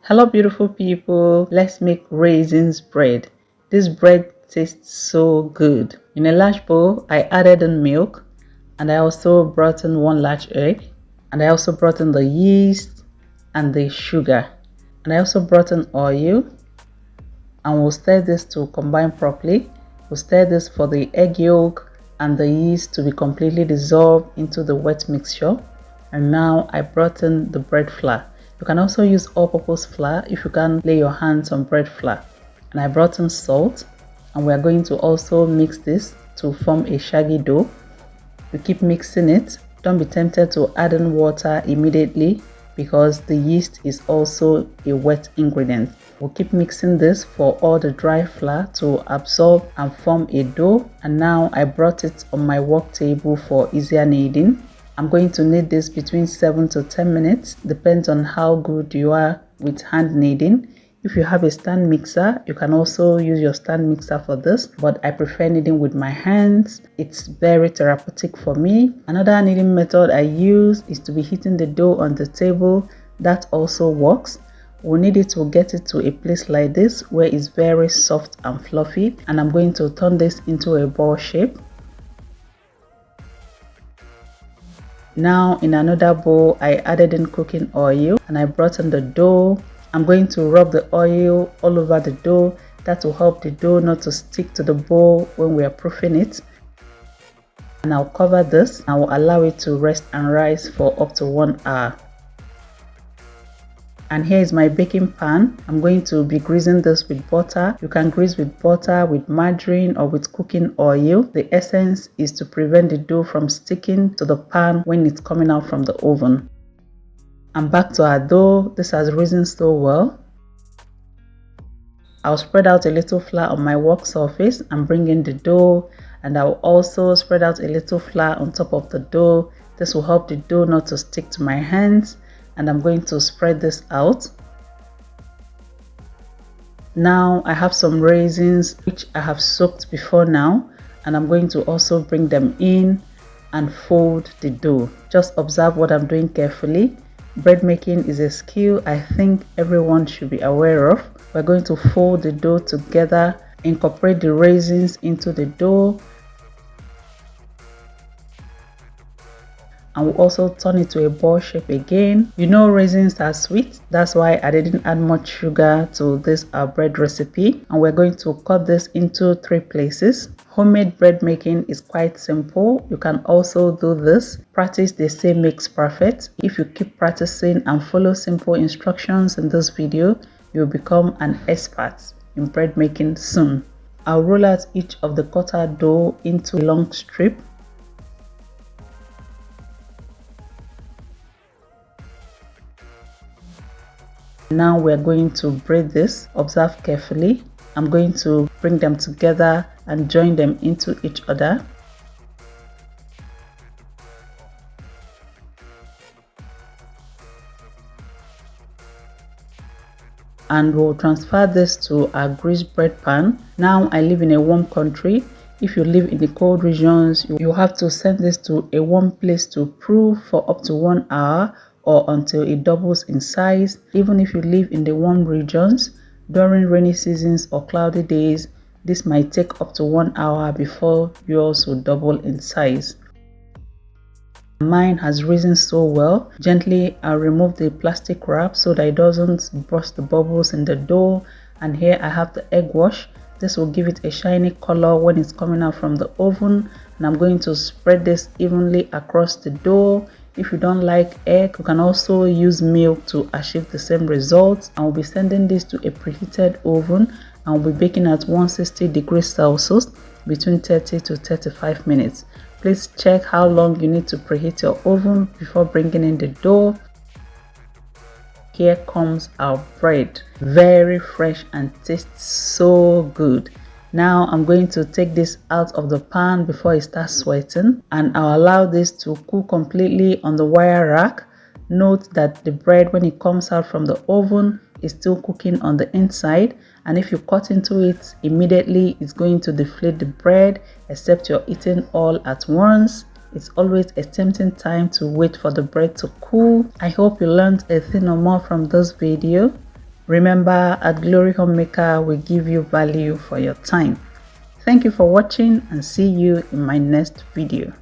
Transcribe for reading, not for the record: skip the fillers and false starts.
Hello beautiful people, let's make raisins bread. This bread tastes so good. In a large bowl, I added in milk, and I also brought in one large egg, and I also brought in the yeast and the sugar, and I also brought in oil, and we'll stir this to combine properly. We'll stir this for the egg yolk and the yeast to be completely dissolved into the wet mixture. And now I brought in the bread flour. You can also use all-purpose flour if you can lay your hands on bread flour. And I brought in salt, and we are going to also mix this to form a shaggy dough. You keep mixing it. Don't be tempted to add in water immediately because the yeast is also a wet ingredient. We'll keep mixing this for all the dry flour to absorb and form a dough. And now I brought it on my work table for easier kneading. I'm going to knead this between 7 to 10 minutes, depends on how good you are with hand kneading. If you have a stand mixer, you can also use your stand mixer for this, but I prefer kneading with my hands. It's very therapeutic for me. Another kneading method I use is to be heating the dough on the table. That also works. We need it to get it to a place like this where it's very soft and fluffy, and I'm going to turn this into a ball shape. Now in another bowl, I added in cooking oil and I brought in the dough. I'm going to rub the oil all over the dough. That will help the dough not to stick to the bowl when we are proofing it. And I'll cover this. I will allow it to rest and rise for up to 1 hour. And here is my baking pan. I'm going to be greasing this with butter. You can grease with butter, with margarine, or with cooking oil. The essence is to prevent the dough from sticking to the pan when it's coming out from the oven. And back to our dough. This has risen so well. I'll spread out a little flour on my work surface and bring in the dough. And I'll also spread out a little flour on top of the dough. This will help the dough not to stick to my hands. And I'm going to spread this out. Now I have some raisins which I have soaked before now, and I'm going to also bring them in and fold the dough. Just observe what I'm doing carefully. Bread making is a skill I think everyone should be aware of. We're going to fold the dough together, incorporate the raisins into the dough, and we'll also turn it to a ball shape again. You know raisins are sweet, that's why I didn't add much sugar to this bread recipe. And we're going to cut this into 3 places. Homemade bread making is quite simple. You can also do this. Practice, they say, makes perfect. If you keep practicing and follow simple instructions in this video, you'll become an expert in bread making soon. I'll roll out each of the cut out dough into a long strip. Now we're going to braid this. Observe carefully. I'm going to bring them together and join them into each other. And we'll transfer this to our greased bread pan. Now I live in a warm country. If you live in the cold regions, you have to send this to a warm place to proof for up to 1 hour or until it doubles in size. Even if you live in the warm regions, during rainy seasons or cloudy days, this might take up to 1 hour before yours will double in size. Mine has risen so well. Gently, I'll remove the plastic wrap so that it doesn't burst the bubbles in the dough. And here I have the egg wash. This will give it a shiny color when it's coming out from the oven. And I'm going to spread this evenly across the dough. If you don't like egg, you can also use milk to achieve the same results. I will be sending this to a preheated oven and will be baking at 160 degrees Celsius between 30 to 35 minutes. Please check how long you need to preheat your oven before bringing in the dough. Here comes our bread. Very fresh and tastes so good. Now I'm going to take this out of the pan before it starts sweating, and I'll allow this to cool completely on the wire rack. Note that the bread, when it comes out from the oven, is still cooking on the inside, and if you cut into it immediately, it's going to deflate the bread, except you're eating all at once. It's always a tempting time to wait for the bread to cool. I hope you learned a thing or more from this video. Remember, at Glory Homemaker, we give you value for your time. Thank you for watching and see you in my next video.